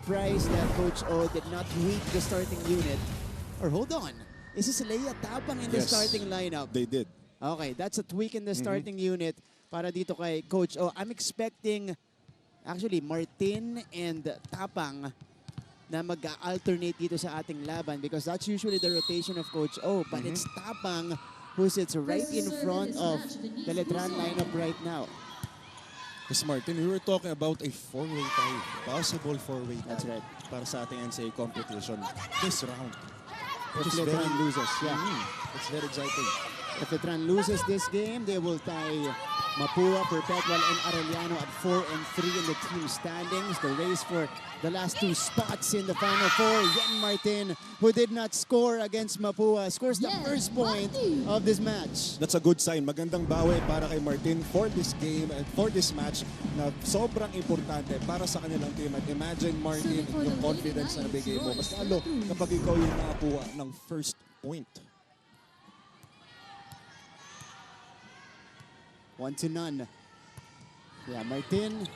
surprised that Coach O did not tweak the starting unit. Or hold on, is this Leia Tapang in the starting lineup? They did. Okay, that's a tweak in the starting unit para dito kay Coach O. I'm expecting actually Martin and Tapang na mag-alternate dito sa ating laban because that's usually the rotation of Coach O. But it's Tapang who sits right in front of the Letran lineup right now. Miss Martin, we were talking about a four-way tie. Possible four-way tie. That's right. Para sa ating NCAA competition this round. If Letran loses, It's very exciting. If Letran loses this game, they will tie Mapua, Perpetual, and Arellano at 4 and 3 in the team standings. The race for the last two spots in the Final Four. Yen Martin, who did not score against Mapua, scores the first point of this match. That's a good sign. Magandang bawi para kay Martin for this game and for this match na sobrang importante para sa kanilang team. At imagine, Martin, yung confidence na nabigay mo. Mas lalo kapag ikaw yung nakakuha ng first point. 1-0. Yeah, Martin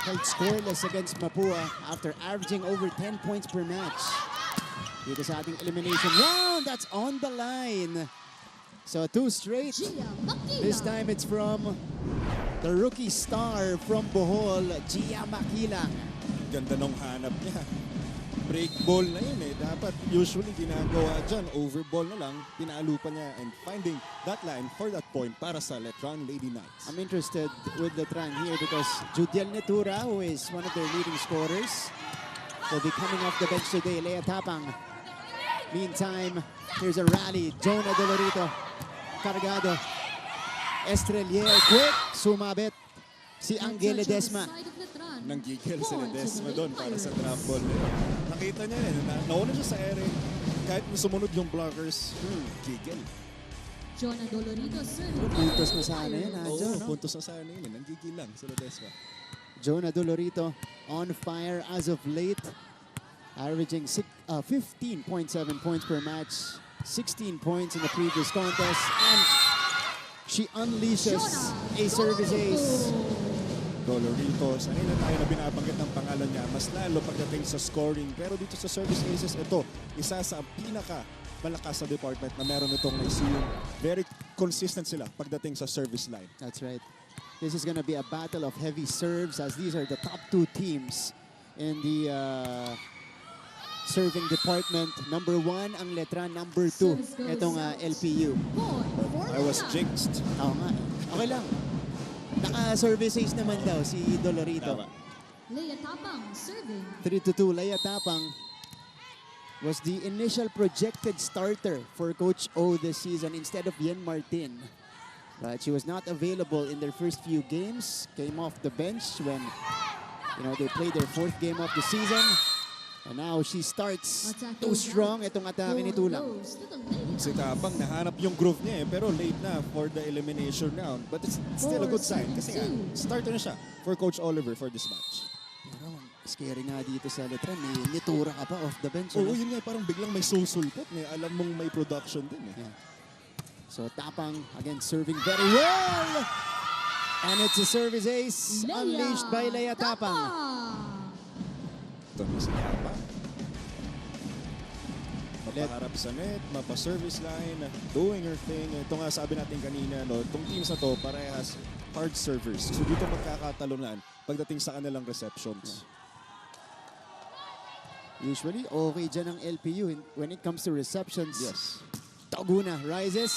held scoreless against Mapua after averaging over 10 points per match. Dito sa ating elimination round, that's on the line. So 2 straight. This time it's from the rookie star from Bohol, Gia Makilang. Ganda nung hanap niya. Break ball na yun eh. Dapat usually ginagawa dyan. Over ball na lang. Pinalo pa niya and finding that line for that point para sa Letran Lady Knights. I'm interested with Letran here because Judiel Netura, who is one of their leading scorers, will be coming off the bench today. Leia Tapang. Meantime, here's a rally. Jonah Dolorito. Cargado. Estrelier. Quick. Sumabit. Si Angel Ledesma. Nanggigil si Ledesma doon para sa trap ball na yun. Nakita niya yun. Nauna siya sa ere. Kahit sumunod yung blockers, gigil. Jonah Dolorito, Puntos na sana yan, Oo, puntos na sana yun. Nanggigil lang si Ledesma. Jonah Dolorito on fire as of late. Averaging 15.7 points per match. 16 points in the previous contest. And she unleashes a service ace. Dolorito, sanay na tayo na binabanggit ng pangalan niya, mas lalo pagdating sa scoring. Pero dito sa service aces, ito, isa sa pinaka malakas sa department na meron itong naisiyong. Very consistent sila pagdating sa service line. That's right. This is going to be a battle of heavy serves as these are the top 2 teams in the serving department. Number 1 ang Letran, number 2 itong LPU. I was jinxed. Oo nga. Okay lang. Naka-service ace naman daw si Dolorito. Leia Tapang serving. 3-2. Leia Tapang was the initial projected starter for Coach O this season instead of Yen Martin. But she was not available in their first few games. Came off the bench when they played their 4th game of the season. And now she starts too strong itong atake ni Tulang. Si Tapang nahanap yung groove niya eh, pero late na for the elimination round. But it's still a good sign kasi nga, starter na siya for Coach Oliver for this match. Pero scary nga dito sa Letran. Nitura ka pa off the bench. Oo, yun nga, parang biglang may susulpot. Alam mong may production din eh. Yeah. So Tapang again serving very well. And it's a service ace unleashed by Leia Tapang. Ito na si Tapang. Mapaharap sa net, mapa-service line, doing her thing. Ito nga sabi natin kanina, itong teams na to parehas hard servers. So dito magkakatalunan pagdating sa kanilang receptions. Usually, okay dyan ang LPU when it comes to receptions. Yes. Taguna rises.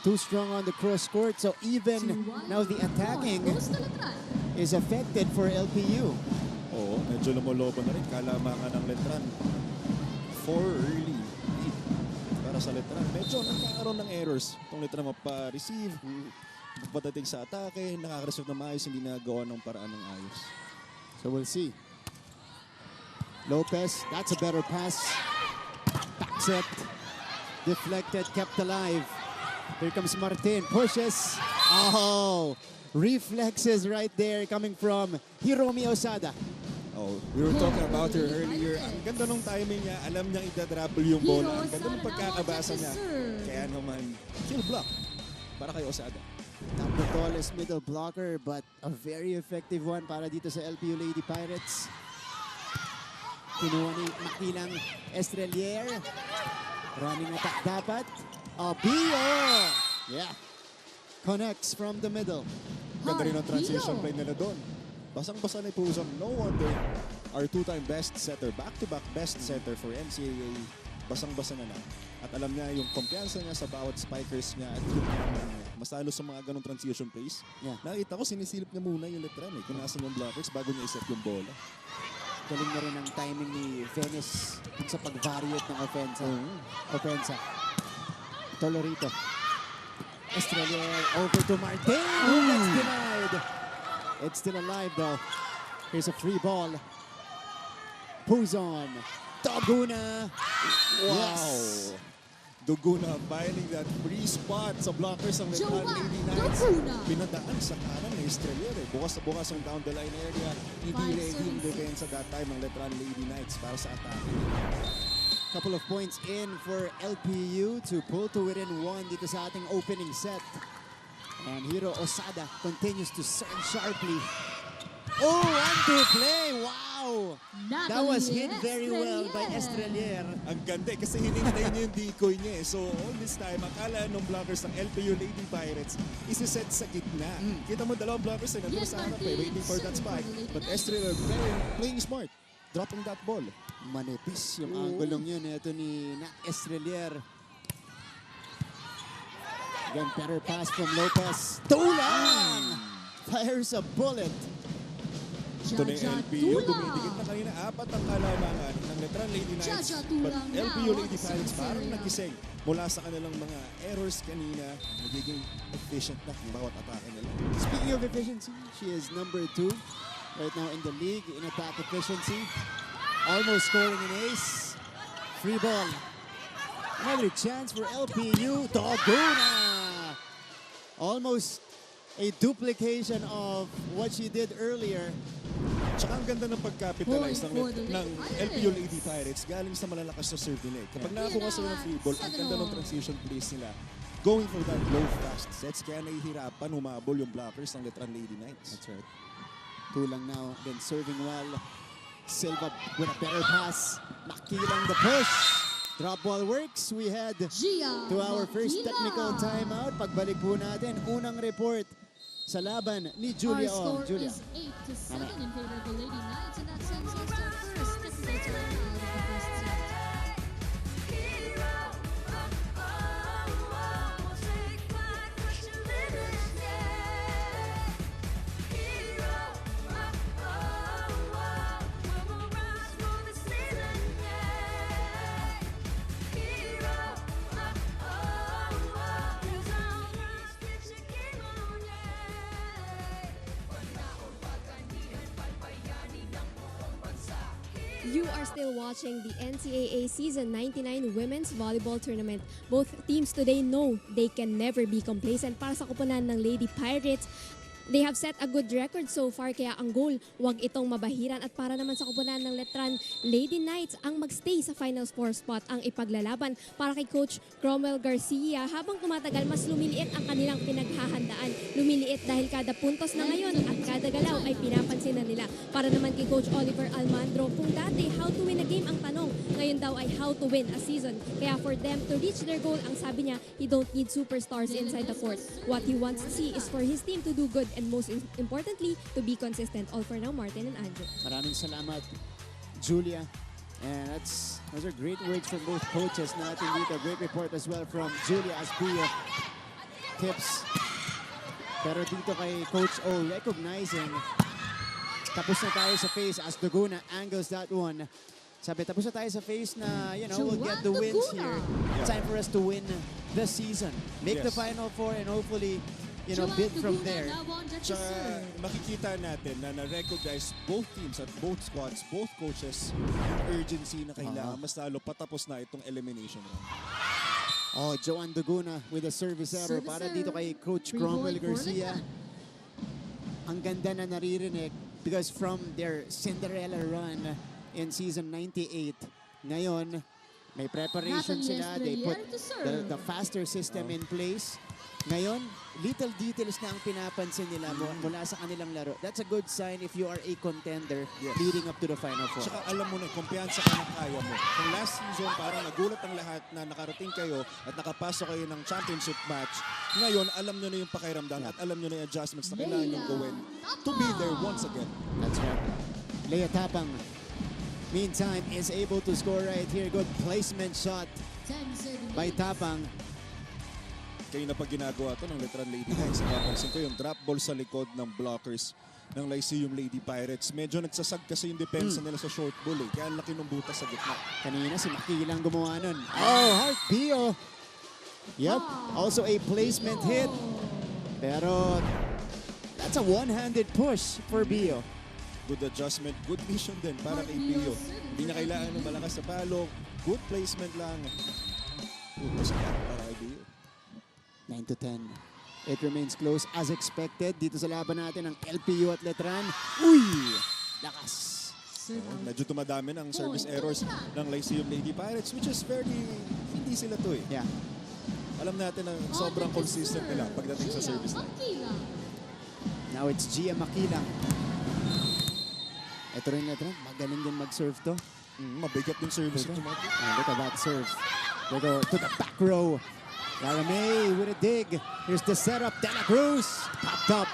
Too strong on the cross court. So even now the attacking is affected for LPU. Oo, medyo lumolobo na rin. Kalamangan ng Letran. 4 early lead para sa Letran. Medyo nagkakaroon ng errors. Itong Letran mapa-receive, pagdating sa atake, nakaka-receive na maayos, hindi nagawa ng paraan ng ayos. So we'll see. Lopez, that's a better pass. Back set. Deflected, kept alive. Here comes Martin, pushes. Oh, reflexes right there coming from Hiromi Osada. Oh, we were talking about her earlier. Ang ganda nung timing niya. Alam niyang ida-drabble yung bola. Ang ganda ng pagkakabasa niya. Kaya naman, kill block para kay Osada. Not the tallest middle blocker, but a very effective one para dito sa LPU Lady Pirates. Kinuha ni Makilang Estrelier. Running attack dapat. Obio! Yeah. Connects from the middle. Ganda rin ang transition Hardillo. play nila doon. Basang-basa na yung Puzon. No wonder our two-time best setter, back-to-back best setter for NCAA, basang-basa na lang. At alam niya yung kumpiyansa niya sa bawat spikers niya at yung naman niya. Mas lalo sa mga ganong transition plays. Yeah. Nakita ko sinisilip niya muna yung letran kung nasan yung blockers bago niya iset yung bola. Galing na rin ang timing ni Venice dun sa pag-variate ng offensa. Dolorito. Estrelier over to Martin. That's denied. It's still alive though. Here's a free ball. Puzon. Doguna. Wow! Yes. Duguna finding that free spot sa blockers ng Letran Joan Lady Knights. Duguna. Pinadaan sa kanan ni Estrelier. Bukas na bukas ang down the line area. Hindi Five ready yung services. defense at that time ng Letran Lady Knights para sa atake. Couple of points in for LPU to pull to within one dito sa ating opening set. And Hiro Osada continues to serve sharply. Oh, one to play. Wow! That was hit very well by Estrelier. Ang ganda kasi hinintay niya yung decoy niya. So all this time, akala nung blockers ng LPU Lady Pirates isiset sa gitna. Kita mo dalawang blockers na nandun Yes, sa harap Martin. waiting for that spike. Serving for the But Lady Estrelier playing smart, dropping that ball. Manipis yung anggulong yun. Ito ni Nat Estrelier. Again, better pass from Lopez. Tulang! Fires a bullet. Ito na yung Jaja LPU. Tulang. Dumidikit na kanina. Apat ang kalamangan ng Letran Lady Knights. Jaja But Tulang now LPU on Lady the Pirates service parang area. nagising mula sa kanilang mga errors kanina. Nagiging efficient na ang bawat atake nila. Speaking of efficiency, she is number 2 right now in the league in attack efficiency. Almost scoring an ace. Free ball. Another chance for LPU. Doguna! Almost a duplication of what she did earlier. Tsaka ang ganda ng pag-capitalize Point ng, for the ng Lady LPU Pirates. Lady Pirates galing sa malalakas na serve nila. Kapag Yeah. nakakuha sila ng free ball, ang Seven ganda ng all. transition plays nila. Going for that low fast sets, kaya nahihirapan humabol yung blockers ng Letran Lady Knights. That's right. Tulang now, then serving well. Silva with a better pass. Makilang the push. Drop ball works. We head Gia to our first Maquila. technical timeout. Pagbalik po natin, unang report sa laban ni Julia. Our score Julia. is 8-7 in favor of the Lady Knights, and that sends us to our first technical timeout of the first set. You are still watching the NCAA Season 99 Women's Volleyball Tournament. Both teams today know they can never be complacent para sa koponan ng Lady Pirates. They have set a good record so far, kaya ang goal, wag itong mabahiran. At para naman sa koponan ng Letran Lady Knights, ang magstay sa Final Four spot ang ipaglalaban para kay Coach Cromwell Garcia. Habang tumatagal, mas lumiliit ang kanilang pinaghahandaan. Lumiliit dahil kada puntos na ngayon at kada galaw ay pinapansin na nila. Para naman kay Coach Oliver Almandro, kung dati how to win a game ang tanong, ngayon daw ay how to win a season. Kaya for them to reach their goal, ang sabi niya, he don't need superstars inside the court. What he wants to see is for his team to do good and most importantly, to be consistent. All for now, Martin and Andrew. Maraming salamat, Julia. And those are great words from both coaches natin dito. Great report as well from Julia Aspio. Tips. Pero dito kay Coach O, recognizing tapos na tayo sa phase as Doguna angles that one. Sabi, tapos na tayo sa phase na, we'll get the wins here. It's time for us to win the season. Make the Yes. Final Four and hopefully, Joan bid from Duguna there. now on deck to Tsaka serve. makikita natin na na-recognize both teams at both squads, both coaches, yung urgency na kailangan mas lalo patapos na itong elimination round. Oh, Joan Duguna with a service error Service para error. dito kay Coach Free Cromwell ball for Garcia. Letran. Ang ganda na naririnig because from their Cinderella run in season 98, ngayon may preparation Natalie sila. They put Estrelier to serve. the faster system in place. Ngayon, little details na ang pinapansin nila mula sa kanilang laro. That's a good sign if you are a contender Yes. leading up to the Final Four. Tsaka alam mo na, kumpiyansa ka na kaya mo. Kung last season, parang nagulat ang lahat na nakarating kayo at nakapasok kayo ng championship match. Ngayon, alam nyo na yung pakiramdam at alam nyo na yung adjustments na kailangan nyo gawin to be there once again. That's right. Lea Tapang, meantime, is able to score right here. Good placement shot 10 serving by leads. Tapang. Kayo na pag ginagawa to ng Letran Lady Knights. Napansin ko yung drop ball sa likod ng blockers ng Lyceum Lady Pirates. Medyo nagsasag kasi yung depensa nila sa short ball eh. Kaya ang laki ng butas sa gitna. Kanina si Makilang gumawa nun. Oh, Heart Bio. Yep, also a placement hit. Pero that's a one-handed push for Bio. Good adjustment, good vision din para kay Pio. Hindi niya kailangan ng malakas sa palo. Good placement lang. Good pasikat para kay Pio. 9-10. It remains close as expected. Dito sa laban natin ng LPU at Letran. Uy! Lakas. Medyo tumadami ng service errors ng Lyceum Lady Pirates which is fairly hindi sila to eh. Yeah. Alam natin na sobrang consistent nila pagdating sa service line. Now it's Gia Makilang. Ito rin Letran. Magaling din mag-serve to. Mabigat yung service ito. Look at that serve. They go to the back row. Lara May with a dig. Here's the setup. De La Cruz popped up.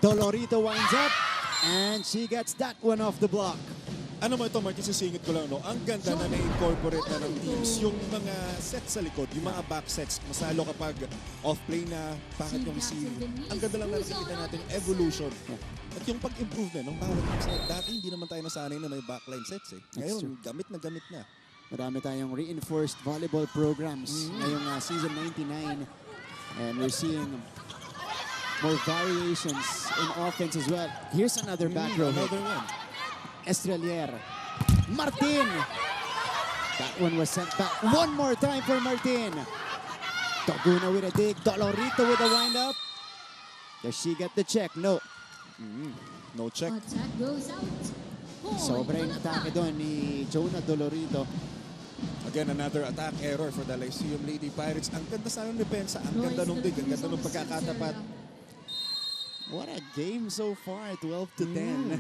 Dolorito winds up. And she gets that one off the block. Ano mo ito, Martin, sisingit ko lang, no? Ang ganda na na-incorporate na ng teams yung mga sets sa likod, yung mga back sets. Masalo kapag off-play na, bakit yung receive. Ang ganda lang na nakikita natin, evolution. At yung pag-improve na, nung bawat set, dati hindi naman tayo nasanay na may backline sets eh. Ngayon, gamit na. Marami tayong reinforced volleyball programs ngayong season 99. And we're seeing more variations in offense as well. Here's another back row hit. Another one. Estrelier. Martin. That one was sent back one more time for Martin. Toguna with a dig. Dolorito with a wind up. Does she get the check? No. No check. Attack goes out. Point Sobra yung for atake Letran. doon ni Jonah Dolorito. Again, another attack error for the Lyceum Lady Pirates. Ang ganda sa ng depensa, ang ganda nung dig, ang ganda nung pagkakatapat. What a game so far, 12-10.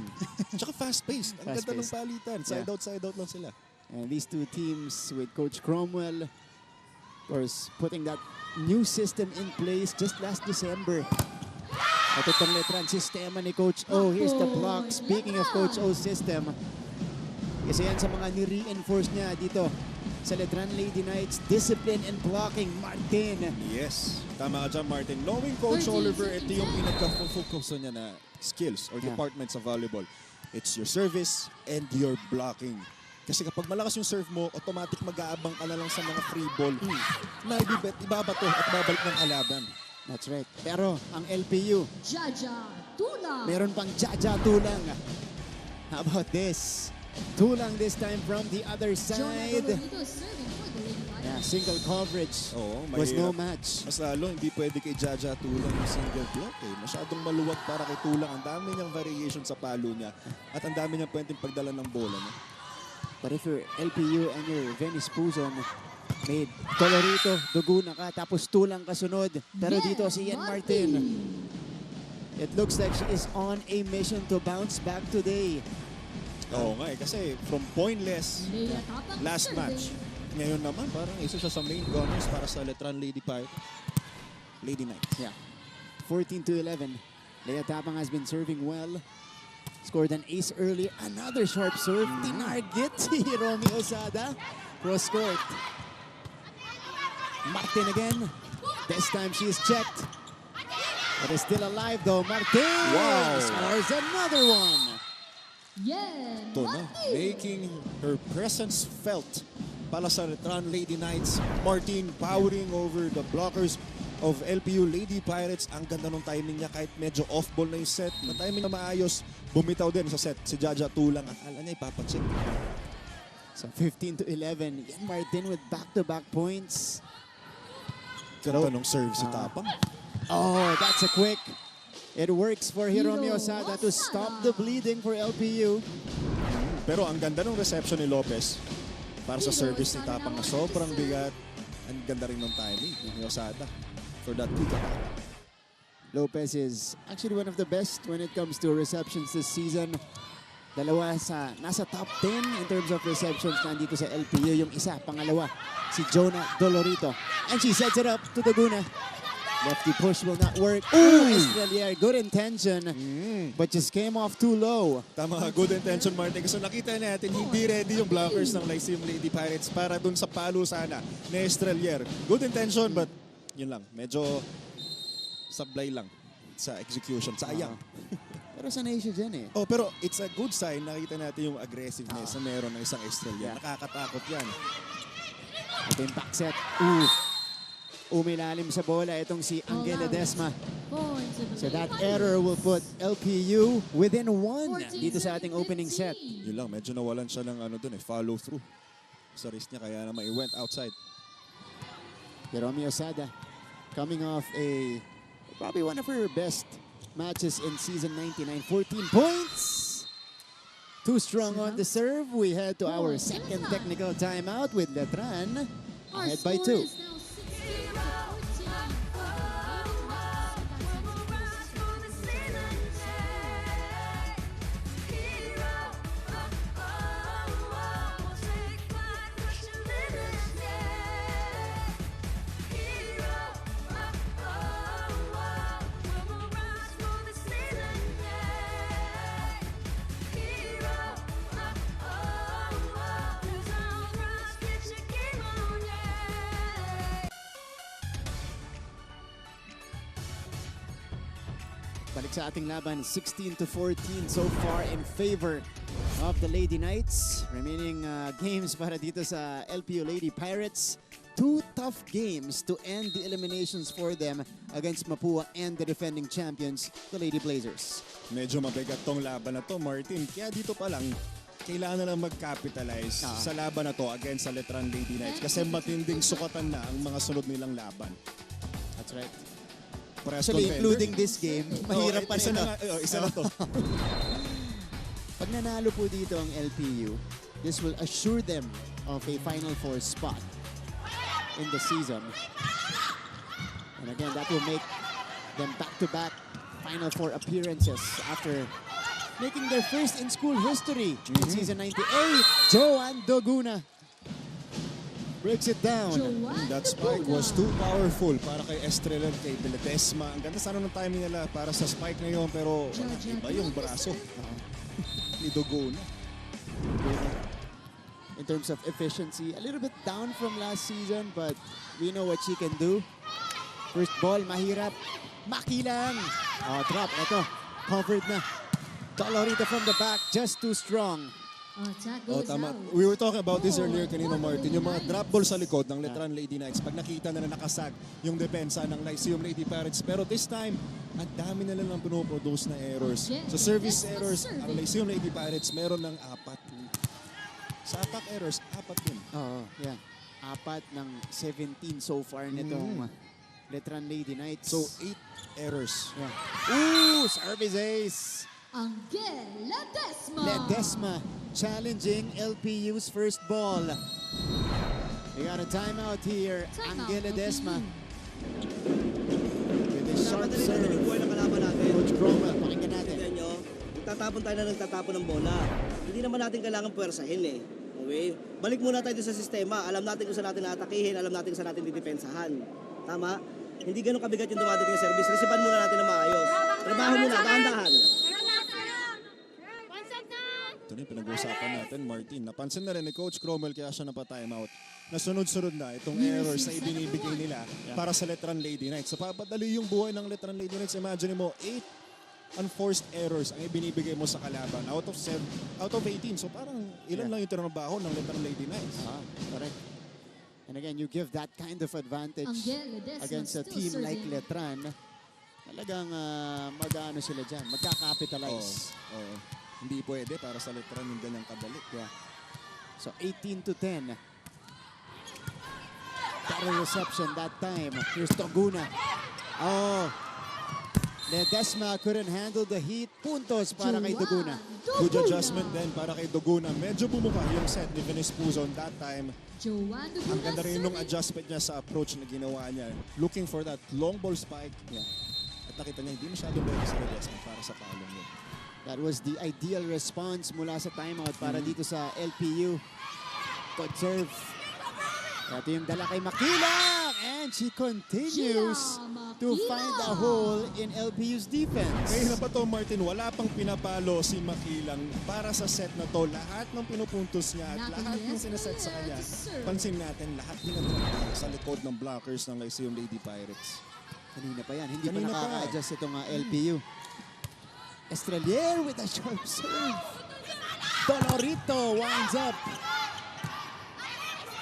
Tsaka fast-paced. Ang ganda ng palitan. Side out lang sila. And these two teams with Coach Cromwell, of course, putting that new system in place just last December. At itong Letran sistema ni Coach O. Here's the block. Speaking of Coach O's system, kasi yan sa mga ni-reinforce niya dito sa Letran Lady Knights, discipline and blocking. Martin. Yes. Tama ka dyan, Martin. Knowing Coach 13 Oliver, ito seconds yung left. pinagka-focus niya na skills or departments sa volleyball. It's your service and your blocking. Kasi kapag malakas yung serve mo, automatic mag-aabang ka na lang sa mga free ball na ibabato at babalik ng kalaban. That's right. Pero ang LPU, Jaja Tulang. meron pang Jaja Tulang. How about this? Tulang this time from the other Jonah side. Dolorito serving for the Lady Pirates. Yeah, single coverage. Oo, Was no mahirap. match. Mas lalo, hindi pwede kay Jaja Tulang yung single block eh. Masyadong maluwag para kay Tulang. Ang dami niyang variation sa palo niya. At ang dami niyang pwedeng pagdala ng bola niya. But if you're LPU and you're Venice Puzon, made Dolorito, Duguna ka, tapos Tulang kasunod. Pero dito si Ian Martin. It looks like she is on a mission to bounce back today. Oo nga eh, kasi from pointless Lea Tapang last serving. match, ngayon naman parang isa siya sa main gunners para sa Letran Lady Pirate. Lady Knights. Yeah. 14-11. Lea Tapang has been serving well. Scored an ace early. Another sharp serve. Tinarget si Romy Osada. Cross court. Martin again. This time she is checked. But is still alive though. Martin Wow. scores another one. Yeah. Ito na, making her presence felt para sa Letran Lady Knights. Martin powering over the blockers of LPU Lady Pirates. Ang ganda ng timing niya kahit medyo off-ball na yung set. Na timing na maayos, bumitaw din sa set. Si Jaja Tulang, akala niya ipapacheck. So 15-11. Ian Martin with back-to-back points. Ganda nung serve si Tapang. Oh, that's a quick. It works for Hiromi Osada to stop the bleeding for LPU. Pero ang ganda ng reception ni Lopez para sa service ni Tapang na sobrang bigat. Ang ganda rin ng timing ni Osada. after that kick out. Lopez is actually one of the best when it comes to receptions this season. Dalawa sa nasa top 10 in terms of receptions nandito sa LPU. Yung isa, pangalawa, si Jonah Dolorito. And she sets it up to Doguna. Lefty push will not work. Ooh, Estrelier, good intention, but just came off too low. Tama, good intention, Martin. Kasi nakita natin, hindi ready yung blockers ng Lyceum Lady Pirates para dun sa palo sana ni Estrelier. Good intention, but yun lang. Medyo sablay lang sa execution. Sayang. Pero sanay siya dyan eh. Oh, pero it's a good sign. Nakita natin yung aggressiveness na meron ng isang Estrelier. Yeah. Nakakatakot yan. Ito yung back set. Umilalim sa bola itong si Angela Desma. Points of the So Lady that Pirates. error will put LPU within 1 dito sa ating opening set. Yun lang, medyo nawalan siya ng follow through sa wrist niya. Kaya naman, he went outside. Hiromi Osada coming off probably one of her best matches in season 99. 14 points. Too strong on the serve. We head to our second technical timeout with Letran Our ahead by score 2. is now 16 to Balik sa ating laban, 16 to 14 so far in favor of the Lady Knights. Remaining games para dito sa LPU Lady Pirates. 2 tough games to end the eliminations for them against Mapua and the defending champions, the Lady Blazers. Medyo mabigat tong laban na to, Martin. Kaya dito pa lang, kailangan na lang mag-capitalize sa laban na to against sa Letran Lady Knights. Kasi matinding sukatan na ang mga sunod nilang laban. That's right. Parehas Actually, contender. including this game, mahirap pa isa rin. isa na to. Pag nanalo po dito ang LPU, this will assure them of a Final Four spot in the season. And again, that will make them back-to-back Final Four appearances after making their first in school history in season 98. Joanne Doguna breaks it down. That spike was too powerful para kay Estrella, kay Ledesma. Ang ganda sana ng timing nila para sa spike na yun, pero iba yung braso ni Doguna. In terms of efficiency, a little bit down from last season, but we know what she can do. First ball, mahirap. Makilang. Oh, drop. Ito. Covered na. Dolorito from the back, just too strong. Attack Oh, goes tama. out. We were talking about this earlier kanina, Martin. Yung mga drop ball sa likod ng Letran Lady Knights, pag nakita na nakasag yung depensa ng Lyceum Lady Pirates. Pero this time, ang dami na lang pinoproduce na errors. So service errors, ang Lyceum Lady Pirates meron ng 4. Sa attack errors, 4 din. Oo, yeah. 4 ng 17 so far nitong Letran Lady Knights. So 8 errors. yeah. Ooh, service ace. Angel Ledesma. Ledesma challenging LPU's first ball. We got a timeout here. Timeout, Angel Ledesma with a sharp Dapat na rin serve. yung buhay ng kalaban natin. Coach Cromwell, pakinggan natin. Tignan nyo, nagtatapon tayo na nagtatapon ng bola. Hindi naman natin kailangan puwersahin eh. Okay? Balik muna tayo sa sistema. Alam natin kung saan natin atakihin, alam natin kung saan natin didepensahan. Tama? Hindi ganun kabigat yung dumadating yung service. Resipan muna natin ng maayos. Trabaho muna, dahan-dahan. Ito na yung pinag-uusapan natin, Martin. Napansin na rin ni Coach Cromwell kaya siya napatimeout. Nasunod-sunod na itong errors na ibinibigay nila para sa Letran Lady Knights. So papadali yung buhay ng Letran Lady Knights. Imagine mo, 8 unforced errors ang ibinibigay mo sa kalaban out of 18. So parang ilan lang yung tinrabaho ng Letran Lady Knights. Correct. And again, you give that kind of advantage Angel Ledesma against a still team like serving. Letran. Talagang mag-ano sila dyan, magka-capitalize. Oo. Hindi pwede para sa Letran yung ganyang kadali. Yeah. So 18 to 10. Better reception that time. Here's Doguna. Oh. Ledesma couldn't handle the heat. Puntos para kay Duguna. Good adjustment din para kay Duguna. Medyo bumuka yung set ni Venice Puzon that time. Joanne Duguna Ang ganda rin nung serving. adjustment niya sa approach na ginawa niya. Looking for that long ball spike. Yeah. At nakita niya, hindi masyadong ready si Ledesma para sa palong yun. That was the ideal response mula sa timeout para dito sa LPU. Good serve. Ito yung dala kay Makilang. And she continues to find a hole in LPU's defense. Ngayon na ba to, Martin, wala pang pinapalo si Makilang para sa set na to. Lahat ng pinupuntos niya at lahat ng sinaset sa kanya. Pansin natin, lahat pinagdala sa likod ng blockers ng Lyceum Lady Pirates. Kanina pa yan. Hindi Kanina pa pa. nakaka-adjust itong LPU. Estrelier with a sharp serve. Dolorito winds up.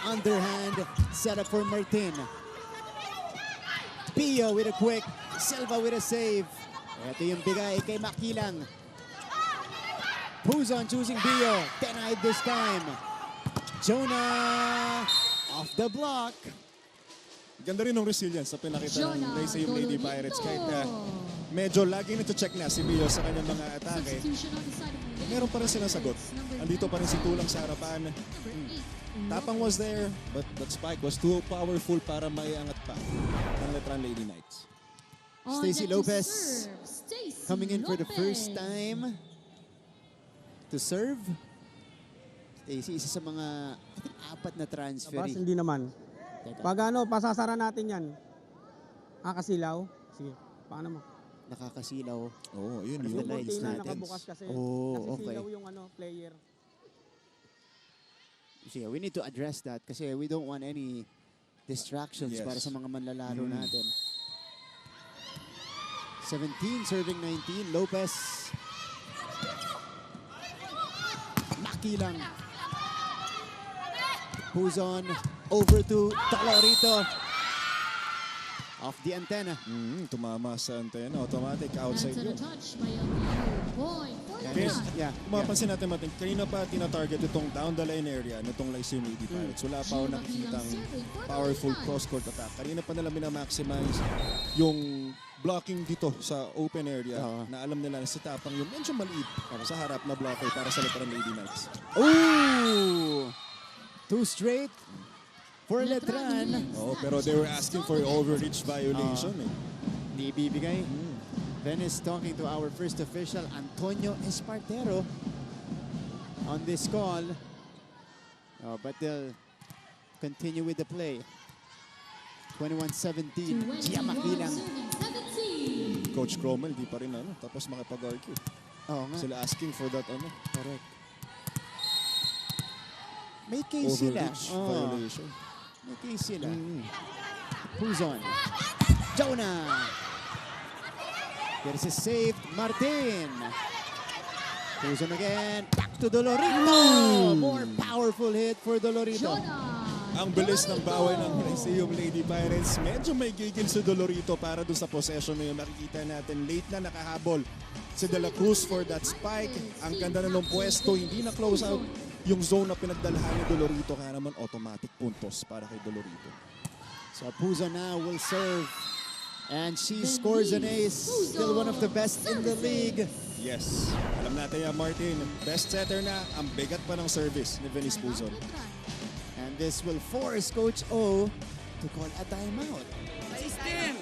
Underhand set up for Martin. Pio with a quick. Silva with a save. Ito yung bigay kay Makilang. Puzon choosing Pio. Denied this time. Jonah off the block. Ganda rin ng resilience na pinakita ng Jonah Lyceum Lady Dolorito. Pirates. Kahit na medyo laging nag-check na si Pio sa kanyang mga atake. Substitution on the side of the Meron pa rin sinasagot. Andito pa rin si Tulang sa harapan. Tapang was there, but that spike was too powerful para maiangat pa ng Letran Lady Knights. Stacey Lopez coming in for the first time to serve. Stacey, isa sa mga I think, 4 na transfer. Bas, hindi naman. Teka, Pag ano, pasasara natin yan. Kasilaw. Sige, paano mo? nakakasilaw. Oo, yun One of yun. the lights Cortina natin. nakabukas kasi. Oh, kasi okay. silaw yung player. Sige, we need to address that kasi we don't want any distractions Yes. para sa mga manlalaro natin. 17 serving 19. Lopez. Makilang. Puzon over to Dolorito. Off the antenna. Tumama sa antena. Automatic outside Answer yun. the touch by LPU. Point for And Yes. Letran. yeah, Kung mapapansin natin, Martin, kanina pa tina-target itong down the line area nitong Lyceum Lady Pirates. Wala pa ako Gio nakikitang Makilang serving for the powerful Letran. cross-court attack. Kanina pa nila minamaximize yung blocking dito sa open area Oo. na alam nila na si Tapang yung medyo maliit sa harap na blocker para sa Letran Lady Knights. Ooh! 2 straight for Letran Letran. wins. Oh, pero they were asking for overreach violation eh. Hindi ibibigay. Venice talking to our first official, Antonio Espartero, on this call. Oh, but they'll continue with the play. 21-17. Gia 21 Makilang. serving 17. Coach Cromwell, di pa rin ano, tapos makipag-argue. Oo nga, Sila asking for that ano, correct. May case sila. overreach Oo, violation. may case sila. Puzon. Jonah. There's a save. Martin. Puzon again. Back to Dolorito. More powerful hit for Dolorito. Jonah Ang bilis ng bawi ng Dolorito. Lyceum Lady Pirates. Medyo may gigil si Dolorito para doon sa possession na yun. Makikita natin late na nakahabol si De La Cruz for that spike. Ang ganda na ng pwesto. Hindi na close out yung zone na pinagdalahan ni Dolorito. Kaya naman automatic puntos para kay Dolorito. So Puzon now will serve. And she scores an ace. Still one of the best in the league. Yes. Alam natin yan, Martin. Best setter na. Ang bigat pa ng service ni Venice Puzon. And this will force Coach O to call a timeout. System.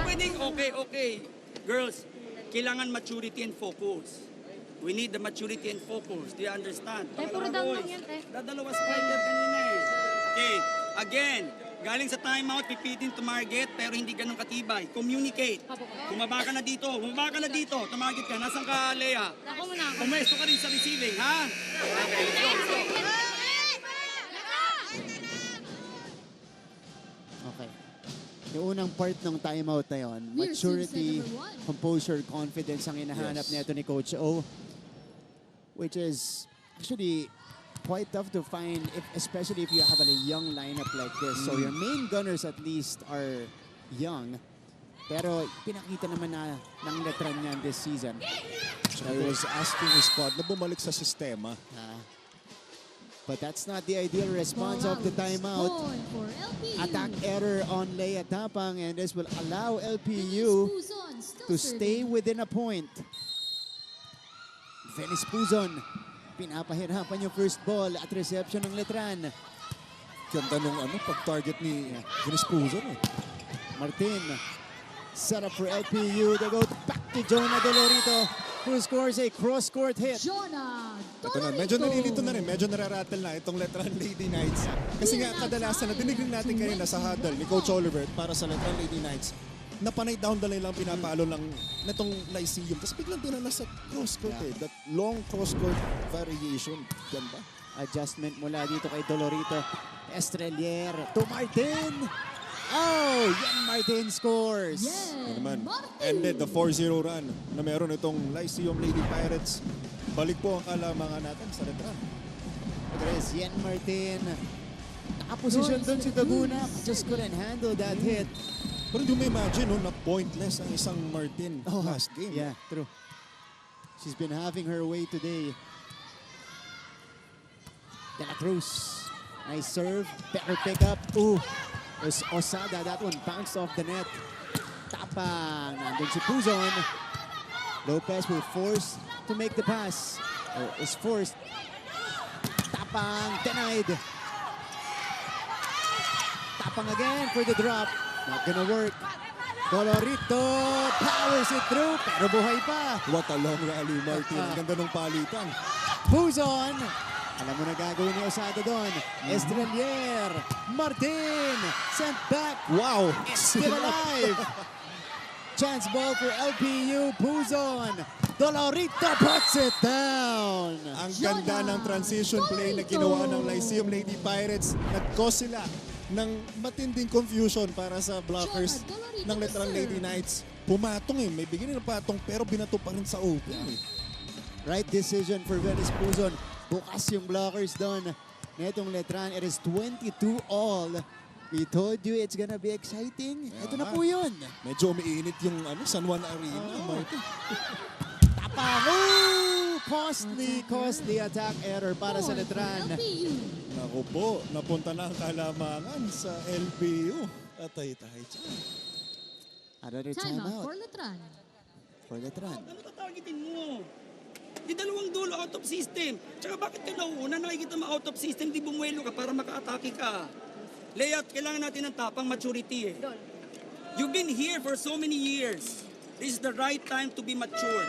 Pwedeng okay. Girls, kailangan maturity and focus. We need the maturity and focus. Do you understand? puro down lang yan, te. Dadalawa striker kanina eh. Okay, again, galing sa timeout, pipitin to target, pero hindi ganun katibay. Communicate. Bumaba ka na dito, tumarget ka. Nasaan ka, Lea? Ako muna ako. Pumesto ka rin sa receiving, ha? Okay, let's go. Okay. Yung unang part ng timeout na yon, We're maturity, season number 1. composure, confidence ang hinahanap Yes. nito ni Coach O. Which is actually quite tough to find, especially if you have a young lineup like this. So your main gunners at least are young. Pero pinakita naman na ng Letran yan this season. I was asking his squad na bumalik sa sistema. But that's not the ideal response of the timeout. Point for LPU. Attack error on Lea Tapang, and this will allow Venice LPU Puzon to stay within a point. Venice Puzon, pinapahirapan yung first ball at reception ng Letran. Ganda nung pag-target ni Venice Puzon eh. Martin, set up for LPU. They go back to Jonah Dolorito, who scores a cross-court hit. Jonah Ito na, medyo nalilito na rin, medyo nararattle na itong Letran Lady Knights. Kasi nga kadalasan na dinigrin natin kanina sa huddle ni Coach Oliver para sa Letran Lady Knights, na panay down the line lang pinapalo lang netong Lyceum. Tapos biglang dinala sa cross-court eh. That long cross-court variation. Ganda. Adjustment mula dito kay Dolorito. Estrelier to Martin. Oh, Yan Martin scores. Yan naman. Ended the 4-0 run na meron itong Lyceum Lady Pirates. Balik po ang kalamangan natin sa Letran. There's Yan Martin. Nakaposisyon doon si Daguna. Just couldn't handle that hit. Pero hindi mo imagine na pointless ang isang Martin last game. Yeah, true. She's been having her way today. De La Cruz. Nice serve. Better pick up. Ooh. There's Osada. That one bounced off the net. Tapang. Nandun si Puzon. Lopez will force to make the pass. Or is forced. Tapang. Denied. Tapang again for the drop. Not gonna work. Dolorito powers it through. Pero buhay pa. What a long rally, Martin. Ang ganda ng palitan. Puzon. Alam mo na gagawin ni Osada doon. Estrelier. Martin. Sent back. Wow! Still alive. Chance ball for LPU. Puzon. Dolorito puts it down. Ang ganda ng transition play na ginawa ng Lyceum Lady Pirates. Nag-cause sila ng matinding confusion para sa blockers ng Letran Lady Knights. Pumatong eh. May bigyan ng patong pero binato pa rin sa open eh. Right decision for Venice Puzon. Bukas yung blockers doon. Netong Letran, it is 22-all. We told you it's gonna be exciting. Ito na po yun. Medyo umiinit yung San Juan Arena. Martin. Tapang. Costly attack error para sa Letran. Naku po, napunta na ang kalamangan sa LPU. Atay-tay dyan. Another Timeout for timeout Letran. for Letran. Ano tatargetin mo? Di dalawang dulo out of system. Tsaka bakit ka nauuna? Nakikita mo out of system, di bumuelo ka para maka-atake ka. Layout, kailangan natin ng tapang maturity eh. You've been here for so many years. This is the right time to be mature.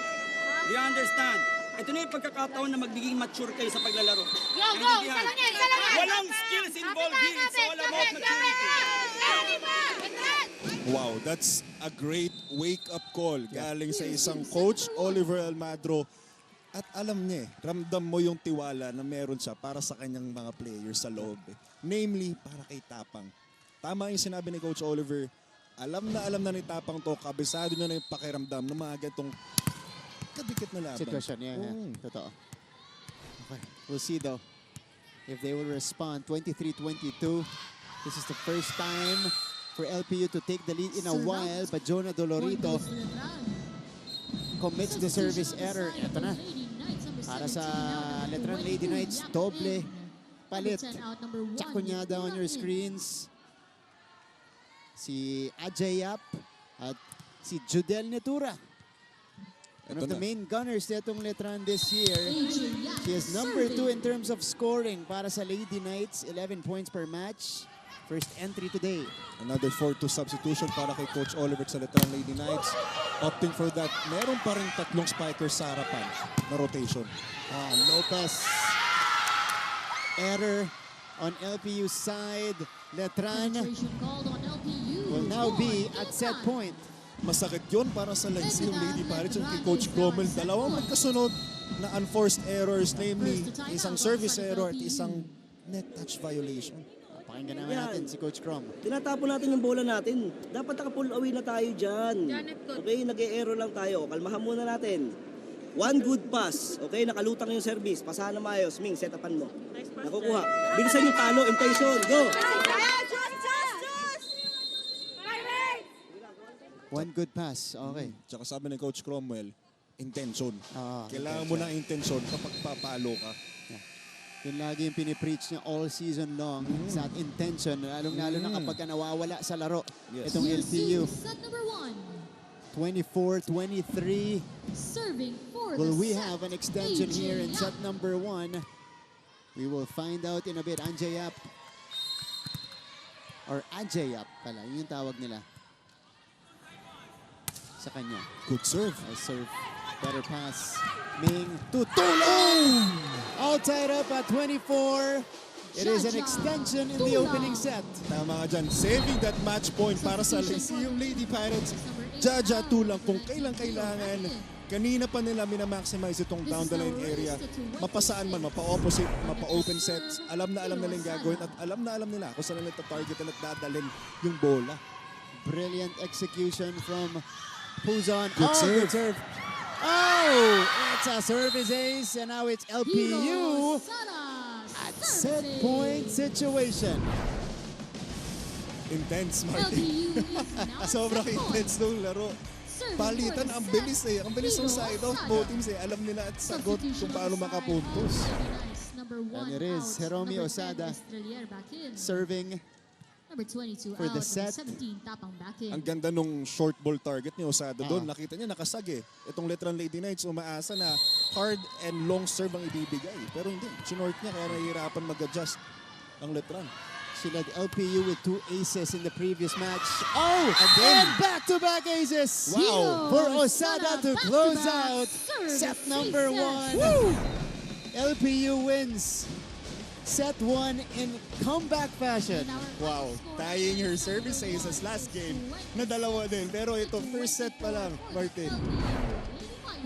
Do you understand? Ito na yung pagkakataon na magiging mature kayo sa paglalaro. Go, go! Isa lang yan! Isa lang yan! Walang skills involved here. It's all about maturity. Wow, that's a great wake-up call galing sa isang coach, Oliver Almadro. At alam niya, ramdam mo yung tiwala na meron siya para sa kanyang mga players sa loob. Namely, para kay Tapang. Tama yung sinabi ni Coach Oliver, alam na ni Tapang to, kabisado na yung pakiramdam ng mga ganitong kadikit na laban. Situation, yeah. Totoo. Okay, we'll see though if they will respond. 23-22. This is the first time for LPU to take the lead in a while, but Jonah Dolorito commits the service error. Ito na. Para sa Letran Lady Knights, doble palit. Check ko niya down on your screens. Si Ajay Yap at si Judel Netura. One of the main gunners netong Letran this year. She is number 2 in terms of scoring para sa Lady Knights. 11 points per match. First entry today. Another 4-2 substitution para kay Coach Oliver sa Letran Lady Knights. Opting for that. Meron pa rin tatlong spikers sa harapan na rotation. Lopez. Error on LPU's side. Letran will now be at set point. Masakit yun para sa Lyceum Lady Pirates at kay Coach Cromwell. Dalawang magkasunod na unforced errors, namely isang service error at isang net touch violation. Pakinggan naman natin si Coach Crom. Tinatapon natin yung bola natin. Dapat naka-pull away na tayo dyan. Okay, nag-e-error lang tayo. Kalmahan muna natin. One good pass. Okay, nakalutang yung service. Pasahan na maayos. Ming, set-upan mo. Nakukuha. Bilisan yung talo. Intention. Go! One good pass. Okay. Tsaka sabi ni Coach Cromwell, intention. intention. Kailangan mo ng intention kapag papalo ka. Yun lagi yung pinipreach niya all season long. Sa intention. Lalong-lalo na kapag ka nawawala sa laro. Yes. Itong LPU. Set number 1. 24-23. Serving for Will the we set, have an extension AJ here in Yap. set number 1? We will find out in a bit. Anjay Yap. Or Ajay Yap pala. Yun yung tawag nila. Sa kanya. Good serve. A serve. Better pass. Ming to Tulong! All tied up at 24. It is an Jaja extension in the Tulong. opening set. Tama ka dyan. Saving that match point para sa yung Lady Pirates. Jaja Tulang kung kailang kailangan. Kanina pa nila minamaximize itong down the line area. Mapasaan man, mapa-opposite, mapa-open sets. Alam na nila yung gagawin at alam nila kung saan nila targetan at dadalhin yung bola. Brilliant execution from Puzon. Good serve. Good serve. Oh, it's a service ace, and now it's LPU at set point situation. Intense, Martin. LPU is now Sobrang set point. intense nung laro. Serving Palitan, for the ang set, bilis eh. Ang bilis ng Hero side out. Osada. Both teams eh. Alam nila at sagot Substitution kung paano on the side makapuntos. of Lady Knights, number 1 And it is out. Hiromi Number 10, Osada Estrelier back in. Serving. Number 22 for the out. set. Number 17 Tapang back in. Ang ganda nung short ball target ni Osada doon. Ah. Nakita niya nakasag eh. Itong Letran Lady Knights umaasa na hard and long serve ang ibibigay. Pero hindi. Chinort niya kaya nahihirapan mag-adjust ang Letran. She led LPU with 2 aces in the previous match. Oh, Again. and back-to-back aces. Wow. For Osada to close out Service set number aces. 1. LPU wins set 1 in comeback fashion. Wow. Tying her service aces last game na dalawa din. Pero ito first set pa lang, Martin.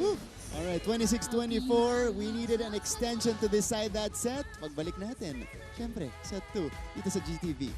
Woo. All right, 26-24. We needed an extension to decide that set. Pagbalik natin, syempre, set 2 dito sa GTV.